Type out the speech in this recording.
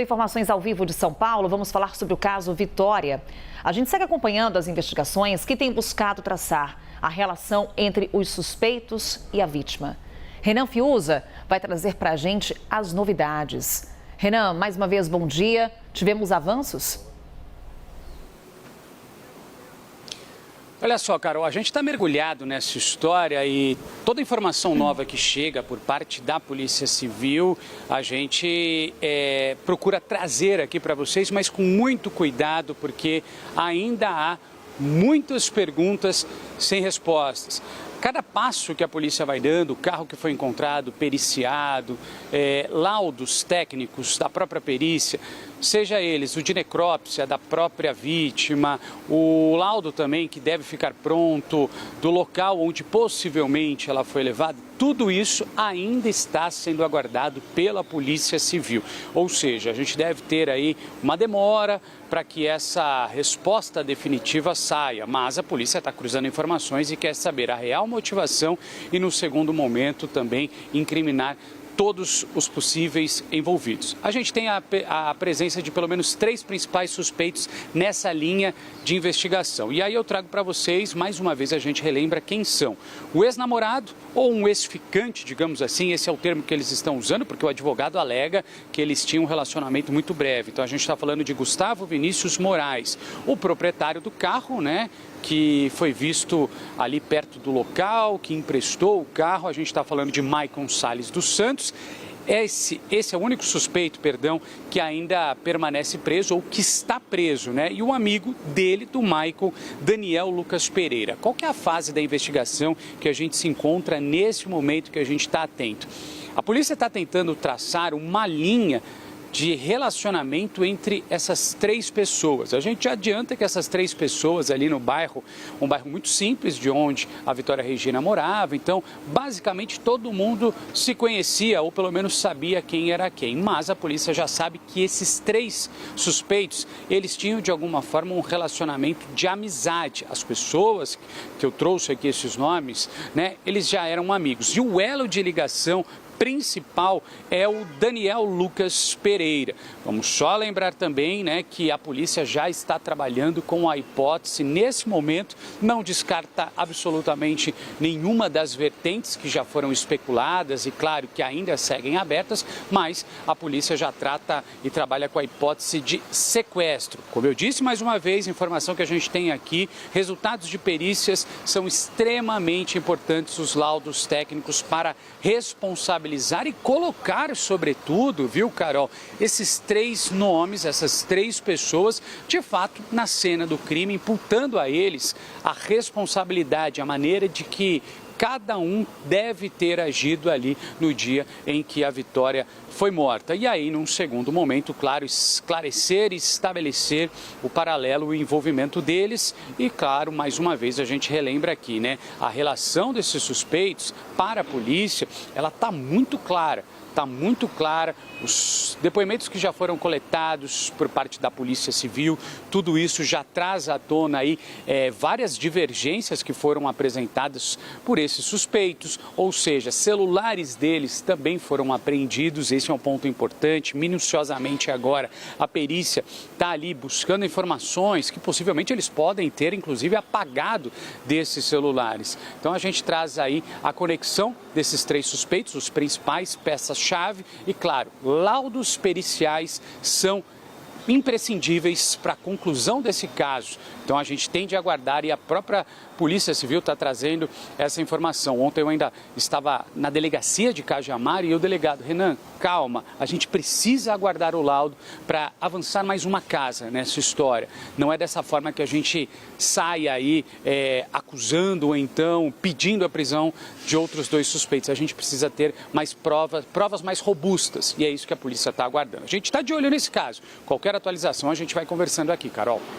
Informações ao vivo de São Paulo, vamos falar sobre o caso Vitória. A gente segue acompanhando as investigações que têm buscado traçar a relação entre os suspeitos e a vítima. Renan Fiuza vai trazer para a gente as novidades. Renan, mais uma vez, bom dia. Tivemos avanços? Olha só, Carol, a gente está mergulhado nessa história e toda informação nova que chega por parte da Polícia Civil, a gente procura trazer aqui para vocês, mas com muito cuidado, porque ainda há muitas perguntas sem respostas. Cada passo que a polícia vai dando, o carro que foi encontrado, periciado, laudos técnicos da própria perícia, seja eles o de necrópsia da própria vítima, o laudo também que deve ficar pronto do local onde possivelmente ela foi levada, tudo isso ainda está sendo aguardado pela Polícia Civil. Ou seja, a gente deve ter aí uma demora para que essa resposta definitiva saia, mas a polícia está cruzando informações e quer saber a real motivação e, no segundo momento, também incriminar todos os possíveis envolvidos. A gente tem a presença de pelo menos 3 principais suspeitos nessa linha de investigação. E aí eu trago para vocês, mais uma vez a gente relembra quem são. O ex-namorado ou um ex-ficante, digamos assim, esse é o termo que eles estão usando, porque o advogado alega que eles tinham um relacionamento muito breve. Então a gente está falando de Gustavo Vinícius Moraes, o proprietário do carro, né? Que foi visto ali perto do local, que emprestou o carro. A gente está falando de Maicon Salles dos Santos. Esse é o único suspeito, que ainda permanece preso ou que está preso, né? E o amigo dele, do Maicon, Daniel Lucas Pereira. Qual que é a fase da investigação que a gente se encontra nesse momento que a gente está atento? A polícia está tentando traçar uma linha de relacionamento entre essas 3 pessoas. A gente adianta que essas 3 pessoas ali no bairro, um bairro muito simples de onde a Vitória Regina morava, então basicamente todo mundo se conhecia ou pelo menos sabia quem era quem, mas a polícia já sabe que esses 3 suspeitos, eles tinham de alguma forma um relacionamento de amizade. As pessoas que eu trouxe aqui esses nomes, né, eles já eram amigos e o elo de ligação principal é o Daniel Lucas Pereira. Vamos só lembrar também, né, que a polícia já está trabalhando com a hipótese, nesse momento, não descarta absolutamente nenhuma das vertentes que já foram especuladas e, claro, que ainda seguem abertas, mas a polícia já trata e trabalha com a hipótese de sequestro. Como eu disse mais uma vez, informação que a gente tem aqui, resultados de perícias são extremamente importantes, os laudos técnicos para responsabilizar e colocar, sobretudo, viu, Carol, esses 3 nomes, essas 3 pessoas, de fato, na cena do crime, imputando a eles a responsabilidade, a maneira de que cada um deve ter agido ali no dia em que a Vitória foi morta. E aí, num segundo momento, claro, esclarecer e estabelecer o paralelo, o envolvimento deles. E, claro, mais uma vez a gente relembra aqui, né? A relação desses suspeitos para a polícia, ela está muito clara. Está muito clara, os depoimentos que já foram coletados por parte da Polícia Civil, tudo isso já traz à tona aí várias divergências que foram apresentadas por esses suspeitos, ou seja, celulares deles também foram apreendidos, esse é um ponto importante, minuciosamente agora a perícia está ali buscando informações que possivelmente eles podem ter, inclusive, apagado desses celulares. Então a gente traz aí a conexão desses 3 suspeitos, os principais peças-chave e, claro, laudos periciais são imprescindíveis para a conclusão desse caso. Então a gente tem de aguardar e a própria Polícia Civil está trazendo essa informação. Ontem eu ainda estava na delegacia de Cajamar e o delegado, Renan, calma, a gente precisa aguardar o laudo para avançar mais uma casa nessa história. Não é dessa forma que a gente sai aí acusando ou então pedindo a prisão de outros 2 suspeitos. A gente precisa ter mais provas mais robustas e é isso que a polícia está aguardando. A gente está de olho nesse caso. Qualquer atualização a gente vai conversando aqui, Carol.